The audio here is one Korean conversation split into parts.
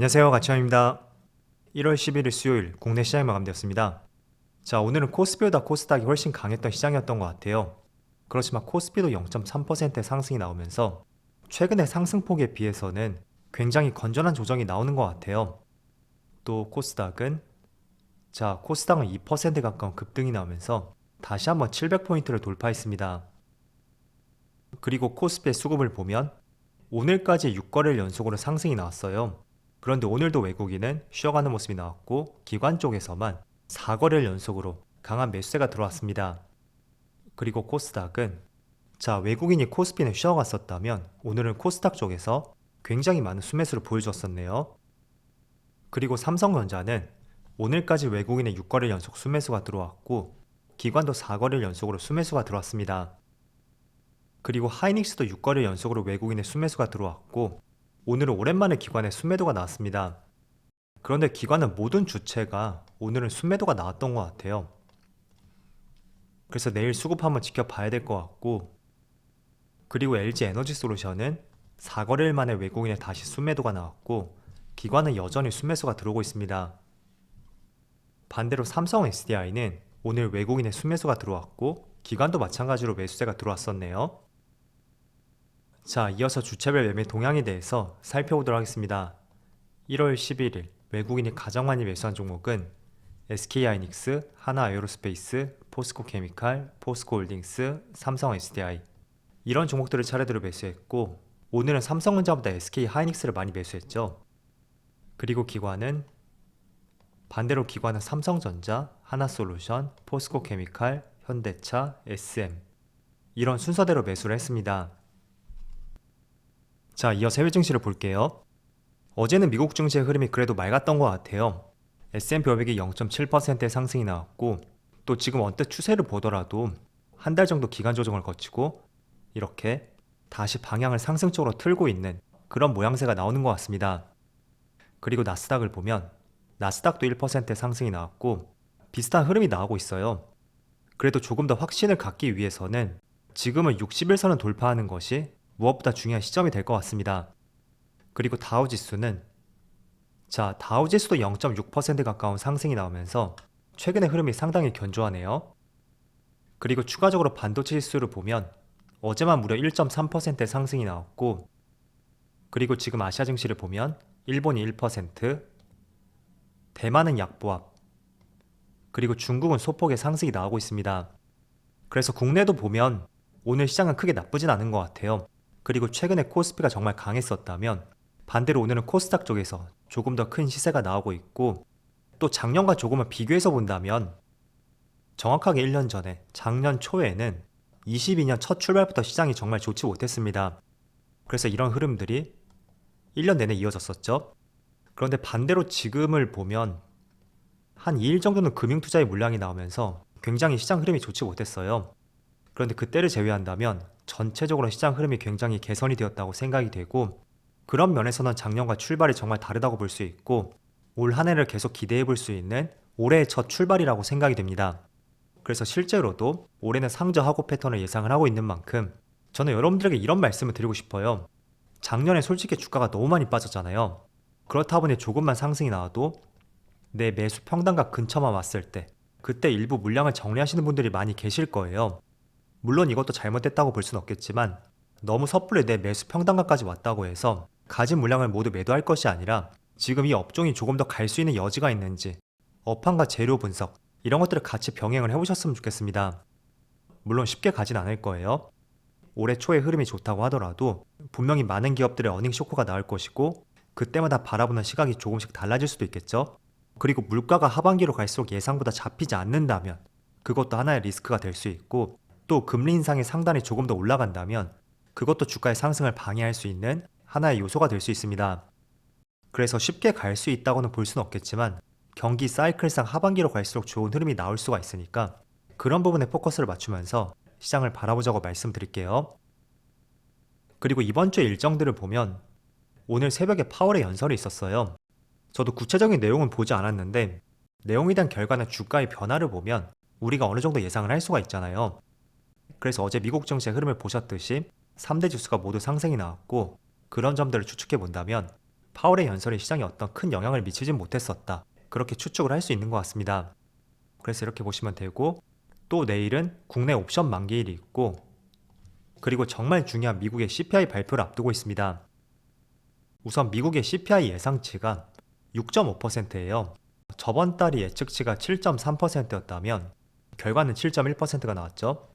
안녕하세요, 가치형입니다. 1월 11일 수요일 국내 시장이 마감되었습니다. 자, 오늘은 코스피보다 코스닥이 훨씬 강했던 시장이었던 것 같아요. 그렇지만 코스피도 0.3%의 상승이 나오면서 최근의 상승폭에 비해서는 굉장히 건전한 조정이 나오는 것 같아요. 또 코스닥은 2% 가까운 급등이 나오면서 다시 한번 700포인트를 돌파했습니다. 그리고 코스피의 수급을 보면 오늘까지 6거래일 연속으로 상승이 나왔어요. 그런데 오늘도 외국인은 쉬어가는 모습이 나왔고 기관 쪽에서만 4거래일 연속으로 강한 매수세가 들어왔습니다. 그리고 코스닥은 외국인이 코스피는 쉬어갔었다면 오늘은 코스닥 쪽에서 굉장히 많은 수매수를 보여줬었네요. 그리고 삼성전자는 오늘까지 외국인의 6거래일 연속 수매수가 들어왔고 기관도 4거래일 연속으로 수매수가 들어왔습니다. 그리고 하이닉스도 6거래일 연속으로 외국인의 수매수가 들어왔고 오늘은 오랜만에 기관의 순매도가 나왔습니다. 그런데 기관은 모든 주체가 오늘은 순매도가 나왔던 것 같아요. 그래서 내일 수급 한번 지켜봐야 될 것 같고, 그리고 LG에너지솔루션은 4거래일 만에 외국인의 다시 순매도가 나왔고 기관은 여전히 순매수가 들어오고 있습니다. 반대로 삼성 SDI는 오늘 외국인의 순매수가 들어왔고 기관도 마찬가지로 매수세가 들어왔었네요. 자, 이어서 주체별 매매 동향에 대해서 살펴보도록 하겠습니다. 1월 11일 외국인이 가장 많이 매수한 종목은 SK하이닉스, 하나에어로스페이스, 포스코케미칼, 포스코홀딩스, 삼성 SDI 이런 종목들을 차례대로 매수했고 오늘은 삼성전자보다 SK하이닉스를 많이 매수했죠. 그리고 반대로 기관은 삼성전자, 하나솔루션, 포스코케미칼, 현대차, SM 이런 순서대로 매수를 했습니다. 자, 이어서 해외 증시를 볼게요. 어제는 미국 증시의 흐름이 그래도 맑았던 것 같아요. S&P 500이 0.7%의 상승이 나왔고 또 지금 언뜻 추세를 보더라도 한 달 정도 기간 조정을 거치고 이렇게 다시 방향을 상승 쪽으로 틀고 있는 그런 모양새가 나오는 것 같습니다. 그리고 나스닥을 보면 나스닥도 1%의 상승이 나왔고 비슷한 흐름이 나오고 있어요. 그래도 조금 더 확신을 갖기 위해서는 지금은 60일선을 돌파하는 것이 무엇보다 중요한 시점이 될 것 같습니다. 그리고 다우지수도 0.6% 가까운 상승이 나오면서 최근의 흐름이 상당히 견조하네요. 그리고 추가적으로 반도체 지수를 보면 어제만 무려 1.3%의 상승이 나왔고 그리고 지금 아시아 증시를 보면 일본이 1%, 대만은 약보합, 그리고 중국은 소폭의 상승이 나오고 있습니다. 그래서 국내도 보면 오늘 시장은 크게 나쁘진 않은 것 같아요. 그리고 최근에 코스피가 정말 강했었다면 반대로 오늘은 코스닥 쪽에서 조금 더 큰 시세가 나오고 있고 또 작년과 조금은 비교해서 본다면 정확하게 1년 전에 작년 초에는 22년 첫 출발부터 시장이 정말 좋지 못했습니다. 그래서 이런 흐름들이 1년 내내 이어졌었죠. 그런데 반대로 지금을 보면 한 2일 정도는 금융투자의 물량이 나오면서 굉장히 시장 흐름이 좋지 못했어요. 그런데 그때를 제외한다면 전체적으로 시장 흐름이 굉장히 개선이 되었다고 생각이 되고 그런 면에서는 작년과 출발이 정말 다르다고 볼 수 있고 올 한 해를 계속 기대해 볼 수 있는 올해의 첫 출발이라고 생각이 됩니다. 그래서 실제로도 올해는 상저하고 패턴을 예상을 하고 있는 만큼 저는 여러분들에게 이런 말씀을 드리고 싶어요. 작년에 솔직히 주가가 너무 많이 빠졌잖아요. 그렇다 보니 조금만 상승이 나와도 내 매수 평단가 근처만 왔을 때 그때 일부 물량을 정리하시는 분들이 많이 계실 거예요. 물론 이것도 잘못됐다고 볼 수는 없겠지만 너무 섣불리 내 매수 평단가까지 왔다고 해서 가진 물량을 모두 매도할 것이 아니라 지금 이 업종이 조금 더 갈 수 있는 여지가 있는지 업황과 재료 분석 이런 것들을 같이 병행을 해보셨으면 좋겠습니다. 물론 쉽게 가진 않을 거예요. 올해 초에 흐름이 좋다고 하더라도 분명히 많은 기업들의 어닝 쇼크가 나올 것이고 그때마다 바라보는 시각이 조금씩 달라질 수도 있겠죠. 그리고 물가가 하반기로 갈수록 예상보다 잡히지 않는다면 그것도 하나의 리스크가 될 수 있고 또 금리 인상의 상단이 조금 더 올라간다면 그것도 주가의 상승을 방해할 수 있는 하나의 요소가 될 수 있습니다. 그래서 쉽게 갈 수 있다고는 볼 수는 없겠지만 경기 사이클상 하반기로 갈수록 좋은 흐름이 나올 수가 있으니까 그런 부분에 포커스를 맞추면서 시장을 바라보자고 말씀드릴게요. 그리고 이번 주의 일정들을 보면 오늘 새벽에 파월의 연설이 있었어요. 저도 구체적인 내용은 보지 않았는데 내용에 대한 결과나 주가의 변화를 보면 우리가 어느 정도 예상을 할 수가 있잖아요. 그래서 어제 미국 증시의 흐름을 보셨듯이 3대 지수가 모두 상승이 나왔고 그런 점들을 추측해 본다면 파월의 연설이 시장에 어떤 큰 영향을 미치진 못했었다. 그렇게 추측을 할 수 있는 것 같습니다. 그래서 이렇게 보시면 되고, 또 내일은 국내 옵션 만기일이 있고, 그리고 정말 중요한 미국의 CPI 발표를 앞두고 있습니다. 우선 미국의 CPI 예상치가 6.5%예요. 저번 달이 예측치가 7.3%였다면 결과는 7.1%가 나왔죠.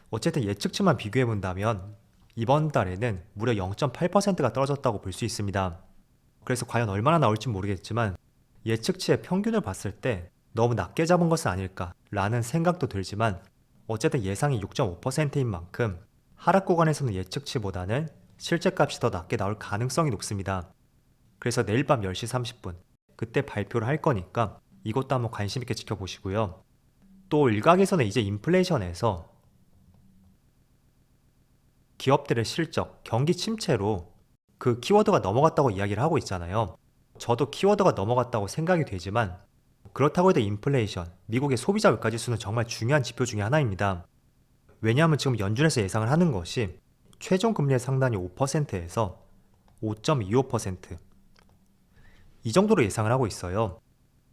어쨌든 예측치만 비교해 본다면 이번 달에는 무려 0.8%가 떨어졌다고 볼 수 있습니다. 그래서 과연 얼마나 나올지 모르겠지만 예측치의 평균을 봤을 때 너무 낮게 잡은 것은 아닐까 라는 생각도 들지만, 어쨌든 예상이 6.5%인 만큼 하락 구간에서는 예측치보다는 실제 값이 더 낮게 나올 가능성이 높습니다. 그래서 내일 밤 10시 30분 그때 발표를 할 거니까 이것도 한번 관심 있게 지켜보시고요. 또 일각에서는 이제 인플레이션에서 기업들의 실적, 경기 침체로 그 키워드가 넘어갔다고 이야기를 하고 있잖아요. 저도 키워드가 넘어갔다고 생각이 되지만, 그렇다고 해도 인플레이션, 미국의 소비자 물가 지수는 정말 중요한 지표 중에 하나입니다. 왜냐하면 지금 연준에서 예상을 하는 것이 최종 금리의 상단이 5%에서 5.25% 이 정도로 예상을 하고 있어요.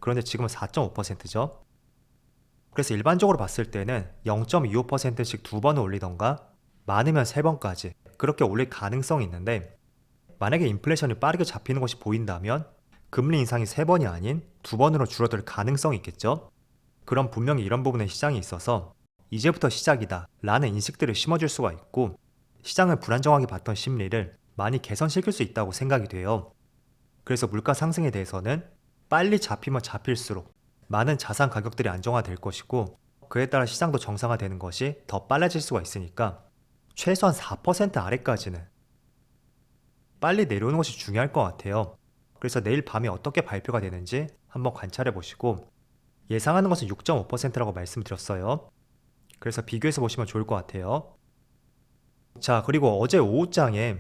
그런데 지금은 4.5%죠. 그래서 일반적으로 봤을 때는 0.25%씩 두 번을 올리던가 많으면 세 번까지 그렇게 올릴 가능성이 있는데, 만약에 인플레이션이 빠르게 잡히는 것이 보인다면 금리 인상이 세 번이 아닌 두 번으로 줄어들 가능성이 있겠죠. 그럼 분명히 이런 부분에 시장이 있어서 이제부터 시작이다 라는 인식들을 심어줄 수가 있고, 시장을 불안정하게 봤던 심리를 많이 개선시킬 수 있다고 생각이 돼요. 그래서 물가 상승에 대해서는 빨리 잡히면 잡힐수록 많은 자산 가격들이 안정화될 것이고, 그에 따라 시장도 정상화되는 것이 더 빨라질 수가 있으니까 최소한 4% 아래까지는 빨리 내려오는 것이 중요할 것 같아요. 그래서 내일 밤에 어떻게 발표가 되는지 한번 관찰해 보시고, 예상하는 것은 6.5%라고 말씀드렸어요. 그래서 비교해서 보시면 좋을 것 같아요. 자, 그리고 어제 오후장에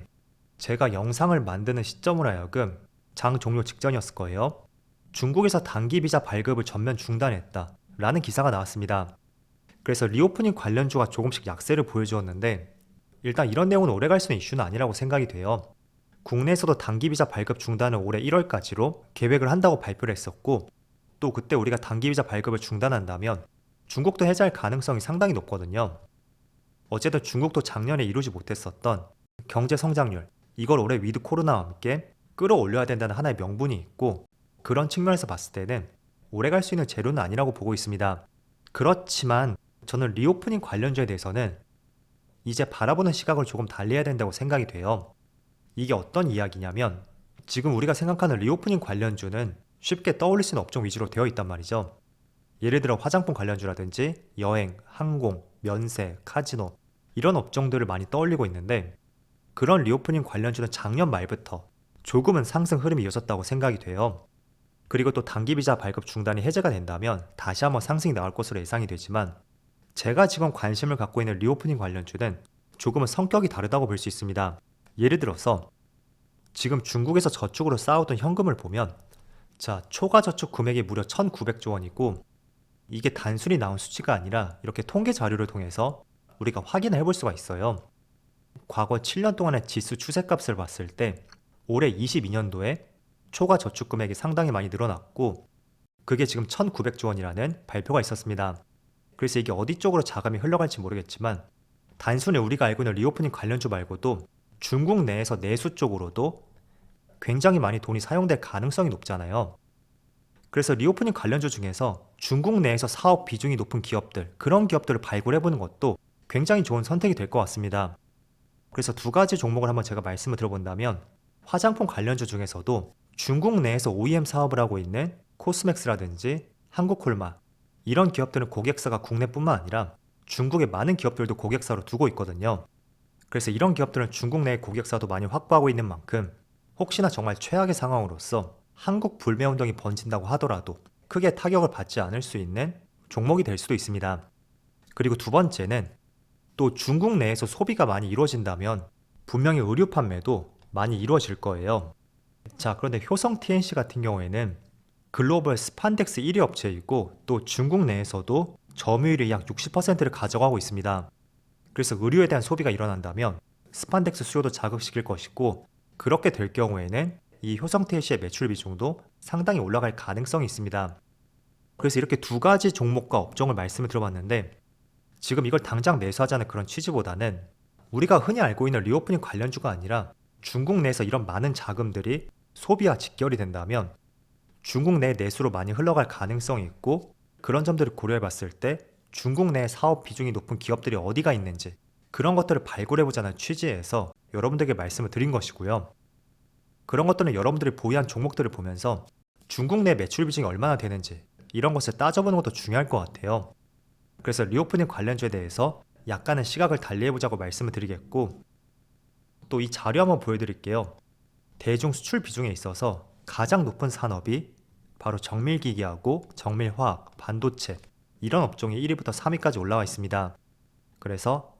제가 영상을 만드는 시점으로 하여금 장 종료 직전이었을 거예요. 중국에서 단기 비자 발급을 전면 중단했다 라는 기사가 나왔습니다. 그래서 리오프닝 관련주가 조금씩 약세를 보여주었는데, 일단 이런 내용은 오래 갈 수 있는 이슈는 아니라고 생각이 돼요. 국내에서도 단기 비자 발급 중단을 올해 1월까지로 계획을 한다고 발표를 했었고, 또 그때 우리가 단기 비자 발급을 중단한다면 중국도 해제할 가능성이 상당히 높거든요. 어쨌든 중국도 작년에 이루지 못했었던 경제 성장률, 이걸 올해 위드 코로나와 함께 끌어올려야 된다는 하나의 명분이 있고, 그런 측면에서 봤을 때는 오래 갈 수 있는 재료는 아니라고 보고 있습니다. 그렇지만 저는 리오프닝 관련주에 대해서는 이제 바라보는 시각을 조금 달리해야 된다고 생각이 돼요. 이게 어떤 이야기냐면, 지금 우리가 생각하는 리오프닝 관련주는 쉽게 떠올릴 수 있는 업종 위주로 되어 있단 말이죠. 예를 들어 화장품 관련주라든지 여행, 항공, 면세, 카지노 이런 업종들을 많이 떠올리고 있는데, 그런 리오프닝 관련주는 작년 말부터 조금은 상승 흐름이 이어졌다고 생각이 돼요. 그리고 또 단기 비자 발급 중단이 해제가 된다면 다시 한번 상승이 나올 것으로 예상이 되지만, 제가 지금 관심을 갖고 있는 리오프닝 관련주는 조금은 성격이 다르다고 볼 수 있습니다. 예를 들어서 지금 중국에서 저축으로 쌓아둔 현금을 보면, 자, 초과 저축 금액이 무려 1,900조 원이고, 이게 단순히 나온 수치가 아니라 이렇게 통계 자료를 통해서 우리가 확인을 해볼 수가 있어요. 과거 7년 동안의 지수 추세값을 봤을 때 올해 22년도에 초과 저축 금액이 상당히 많이 늘어났고, 그게 지금 1,900조 원이라는 발표가 있었습니다. 그래서 이게 어디 쪽으로 자금이 흘러갈지 모르겠지만, 단순히 우리가 알고 있는 리오프닝 관련주 말고도 중국 내에서 내수 쪽으로도 굉장히 많이 돈이 사용될 가능성이 높잖아요. 그래서 리오프닝 관련주 중에서 중국 내에서 사업 비중이 높은 기업들, 그런 기업들을 발굴해보는 것도 굉장히 좋은 선택이 될 것 같습니다. 그래서 두 가지 종목을 한번 제가 말씀을 드려본다면, 화장품 관련주 중에서도 중국 내에서 OEM 사업을 하고 있는 코스맥스라든지 한국콜마, 이런 기업들은 고객사가 국내뿐만 아니라 중국의 많은 기업들도 고객사로 두고 있거든요. 그래서 이런 기업들은 중국 내의 고객사도 많이 확보하고 있는 만큼, 혹시나 정말 최악의 상황으로서 한국 불매운동이 번진다고 하더라도 크게 타격을 받지 않을 수 있는 종목이 될 수도 있습니다. 그리고 두 번째는, 또 중국 내에서 소비가 많이 이루어진다면 분명히 의류 판매도 많이 이루어질 거예요. 자, 그런데 효성 TNC 같은 경우에는 글로벌 스판덱스 1위 업체이고, 또 중국 내에서도 점유율이 약 60%를 가져가고 있습니다. 그래서 의류에 대한 소비가 일어난다면 스판덱스 수요도 자극시킬 것이고, 그렇게 될 경우에는 이 효성TLC의 매출 비중도 상당히 올라갈 가능성이 있습니다. 그래서 이렇게 두 가지 종목과 업종을 말씀을 드려봤는데 지금 이걸 당장 매수하자는 그런 취지보다는 우리가 흔히 알고 있는 리오프닝 관련주가 아니라 중국 내에서 이런 많은 자금들이 소비와 직결이 된다면 중국 내 내수로 많이 흘러갈 가능성이 있고 그런 점들을 고려해 봤을 때 중국 내 사업 비중이 높은 기업들이 어디가 있는지 그런 것들을 발굴해 보자는 취지에서 여러분들에게 말씀을 드린 것이고요. 그런 것들은 여러분들이 보유한 종목들을 보면서 중국 내 매출 비중이 얼마나 되는지 이런 것을 따져보는 것도 중요할 것 같아요. 그래서 리오프닝 관련주에 대해서 약간은 시각을 달리해보자고 말씀을 드리겠고 또 이 자료 한번 보여드릴게요. 대중 수출 비중에 있어서 가장 높은 산업이 바로 정밀기기하고 정밀화학, 반도체 이런 업종이 1위부터 3위까지 올라와 있습니다. 그래서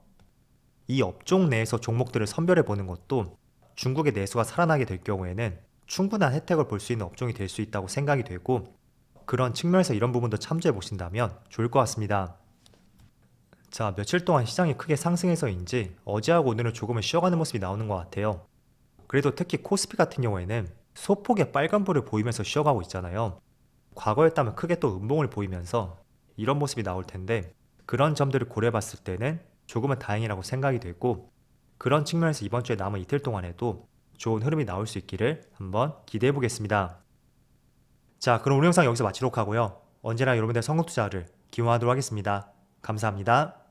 이 업종 내에서 종목들을 선별해 보는 것도 중국의 내수가 살아나게 될 경우에는 충분한 혜택을 볼 수 있는 업종이 될 수 있다고 생각이 되고 그런 측면에서 이런 부분도 참조해 보신다면 좋을 것 같습니다. 자, 며칠 동안 시장이 크게 상승해서인지 어제하고 오늘은 조금은 쉬어가는 모습이 나오는 것 같아요. 그래도 특히 코스피 같은 경우에는 소폭의 빨간불을 보이면서 쉬어가고 있잖아요. 과거였다면 크게 또 음봉을 보이면서 이런 모습이 나올 텐데 그런 점들을 고려해 봤을 때는 조금은 다행이라고 생각이 되고 그런 측면에서 이번 주에 남은 이틀 동안에도 좋은 흐름이 나올 수 있기를 한번 기대해 보겠습니다. 자, 그럼 오늘 영상 여기서 마치도록 하고요. 언제나 여러분들의 성공 투자를 기원하도록 하겠습니다. 감사합니다.